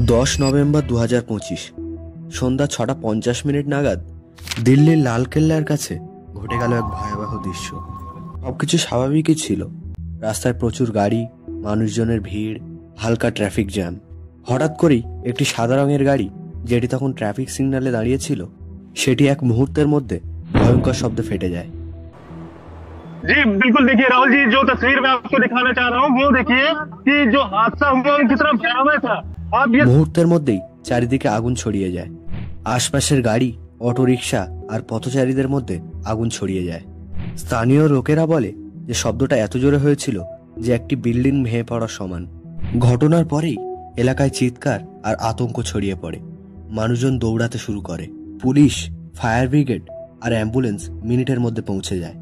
10 November 2025 সন্ধ্যা 6:50 নাগাদ দিল্লির লালকেল্লার কাছে ঘটে গেল এক ভয়াবহ দৃশ্য। সবকিছু স্বাভাবিকই ছিল। রাস্তায় প্রচুর গাড়ি, মানুষজনের ভিড়, হালকা ট্রাফিক জ্যাম। হঠাৎ করেই একটি সাদা রঙের গাড়ি, যেটি তখন ট্রাফিক সিগন্যালে দাঁড়িয়েছিল, সেটি এক মুহূর্তের মধ্যে ভয়ঙ্কর শব্দে ফেটে যায়। जी बिल्कुल, देखिए राहुल जी, जो तस्वीर मैं आपको दिखाना चाह रहा हूँ वो देखिए कि जो हादसा हुआ वो कितना भयावह था। आप ये মুহূর্তের মধ্যেই চারিদিকে আগুন ছড়িয়ে যায়। আশপাশের গাড়ি, অটো রিক্সা আর পথচারীদের মধ্যে আগুন ছড়িয়ে যায়। স্থানীয় লোকেরা বলে যে শব্দটা এত জোরে হয়েছিল যে একটি বিল্ডিং ভেঙে পড়ার সমান। ঘটনার পরেই এলাকায় চিৎকার আর আতঙ্ক ছড়িয়ে পড়ে। মানুষজন দৌড়াতে শুরু করে। পুলিশ, ফায়ার ব্রিগেড আর অ্যাম্বুলেন্স মিনিটের মধ্যে পৌঁছে যায়।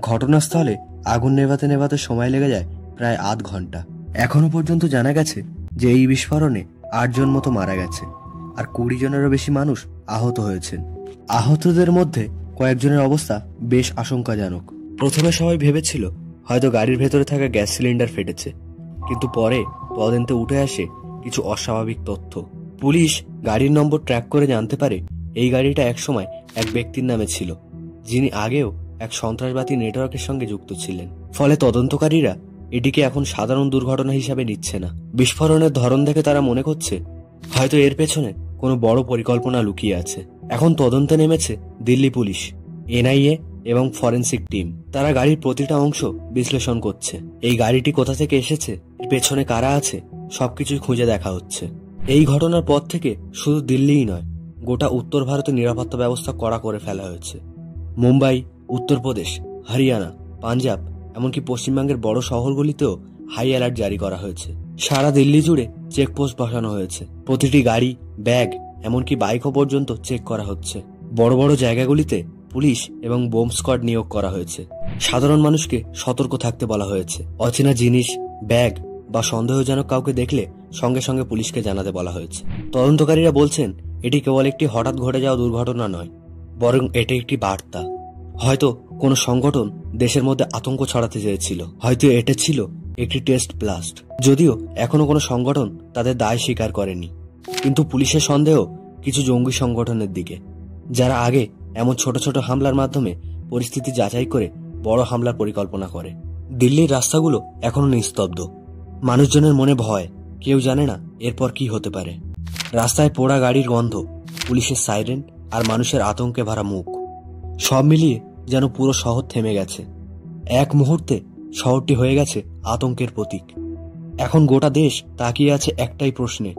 ঘটনাস্থলে আগুন নেভাতে নেভাতে সময় লেগে যায় প্রায় আধ ঘন্টা। এখনো পর্যন্ত জানা গেছে যে এই বিস্ফোরণে 8 জন মতো মারা গেছে আর 20 জনেরও বেশি মানুষ আহত হয়েছেন। আহতদের মধ্যে কয়েকজনের অবস্থা বেশ আশঙ্কাজনক। প্রথমে সবাই ভেবেছিল হয়তো গাড়ির ভেতরে থাকা গ্যাস সিলিন্ডার ফেটেছে, কিন্তু পরে তদন্তে উঠে আসে কিছু অস্বাভাবিক তথ্য। পুলিশ গাড়ির নম্বর ট্র্যাক করে জানতে পারে এই গাড়িটা একসময় এক ব্যক্তির নামে ছিল, যিনি আগেও এক সন্ত্রাসবাদী নেটওয়ার্কের সঙ্গে যুক্ত ছিলেন। ফলে তদন্তকারীরা এটিকে এখন সাধারণ দুর্ঘটনা হিসাবে নিচ্ছে না। বিস্ফোরণের ধরন দেখে তারা মনে করছে হয়তো এর পেছনে কোনো বড় পরিকল্পনা লুকিয়ে আছে। এখন তদন্তে নেমেছে দিল্লি পুলিশ, এনআইএ এবং ফরেনসিক টিম। তারা গাড়ির প্রতিটা অংশ বিশ্লেষণ করছে। এই গাড়িটি কোথা থেকে এসেছে, এর পেছনে কারা আছে, সবকিছুই খুঁজে দেখা হচ্ছে। এই ঘটনার পর থেকে শুধু দিল্লিই নয়, গোটা উত্তর ভারতের নিরাপত্তা ব্যবস্থা কড়া করে ফেলা হয়েছে। মুম্বাই, উত্তরপ্রদেশ, হরিয়ানা, পাঞ্জাব, এমনকি পশ্চিমবঙ্গের বড় শহরগুলিতেও হাই অ্যালার্ট জারি করা হয়েছে। সারা দিল্লি জুড়ে চেকপোস্ট বসানো হয়েছে। প্রতিটি গাড়ি, ব্যাগ, এমনকি বাইকও পর্যন্ত চেক করা হচ্ছে। বড় বড় জায়গাগুলিতে পুলিশ এবং বোম স্কোয়াড নিয়োগ করা হয়েছে। সাধারণ মানুষকে সতর্ক থাকতে বলা হয়েছে। অচেনা জিনিস, ব্যাগ বা সন্দেহজনক কাউকে দেখলে সঙ্গে সঙ্গে পুলিশকে জানাতে বলা হয়েছে। তদন্তকারীরা বলছেন এটি কেবল একটি হঠাৎ ঘটে যাওয়া দুর্ঘটনা নয়, বরং এটি একটি বার্তা। হয়তো কোনো সংগঠন দেশের মধ্যে আতঙ্ক ছড়াতে চেয়েছিল, হয়তো এটা ছিল একটি টেস্ট ব্লাস্ট। যদিও এখনো কোনো সংগঠন তাদের দায় স্বীকার করেনি, কিন্তু পুলিশের সন্দেহ কিছু জঙ্গি সংগঠনের দিকে, যারা আগে এমন ছোট ছোট হামলার মাধ্যমে পরিস্থিতি যাচাই করে বড় হামলার পরিকল্পনা করে। দিল্লির রাস্তাগুলো এখনো নিস্তব্ধ। মানুষজনের মনে ভয়, কেউ জানে না এরপর কি হতে পারে। রাস্তায় পোড়া গাড়ির গন্ধ, পুলিশের সাইরেন আর মানুষের আতঙ্কে ভরা মুখ, সব মিলিয়ে যেন পুরো শহর থেমে গেছে। এক মুহূর্তে শহরটি হয়ে গেছে আতঙ্কের প্রতীক। এখন গোটা দেশ তাকিয়ে আছে একটাই প্রশ্নে,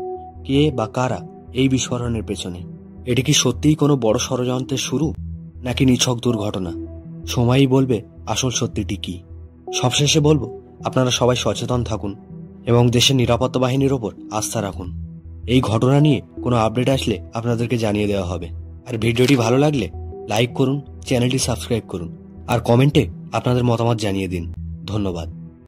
কে বা কারা এই বিস্ফোরণের পেছনে? এটি কি সত্যিই কোনো বড় ষড়যন্ত্রের শুরু, নাকি নিছক দুর্ঘটনা? সময়ই বলবে আসল সত্যিটি কি। সবশেষে বলবো, আপনারা সবাই সচেতন থাকুন এবং দেশের নিরাপত্তা বাহিনীর ওপর আস্থা রাখুন। এই ঘটনা নিয়ে কোনো আপডেট আসলে আপনাদেরকে জানিয়ে দেওয়া হবে। আর ভিডিওটি ভালো লাগলে লাইক করুন, চ্যানেলটি সাবস্ক্রাইব করুন আর কমেন্টে আপনাদের মতামত জানিয়ে দিন। ধন্যবাদ।